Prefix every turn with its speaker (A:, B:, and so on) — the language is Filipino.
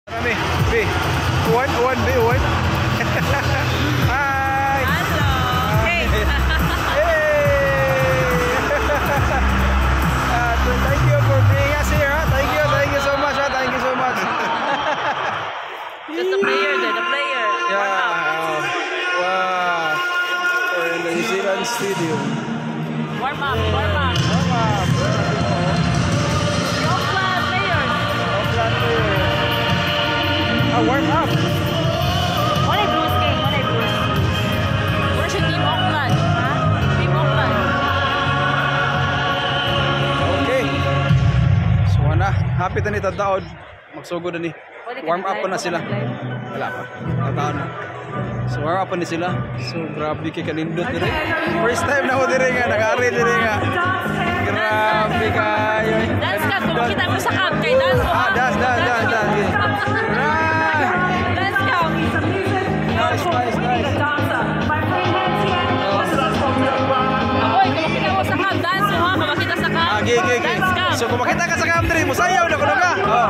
A: Kami, B. Uwan, B, uwan. Hi!
B: Hello! Hey!
A: Thank you for bringing us here. Thank you so much. Thank you so much.
B: Just the player there, the player.
A: Yeah. Wow. We're in the New Zealand Stadium.
B: Warm up, warm up.
A: Warm up.
B: Auckland players.
A: Auckland players. Warm up.
B: What a Bruce game, what a Bruce. Where's your Team Auckland? Huh? Team Auckland.
A: Okay. So na, happy ta ni tadaod. Magsugod na ni. Warm up pa na sila. Wala pa. Tataon na. So warm up pa ni sila. So grabe kay kanindot dire. First time na ko dire nga, nag-ari dire nga. Grabe kayo.
B: Dance ka, kung makita mo sa camp kay dance mo.
A: Dance.
B: Dance ka.
A: Nice.
B: Oy, kung makita mo sa camp, dance mo ha, kung makita sa camp.
A: Okay.
B: Dance ka.
A: So kung makita ka sa camp dire, musayaw na kuno ka. Oh.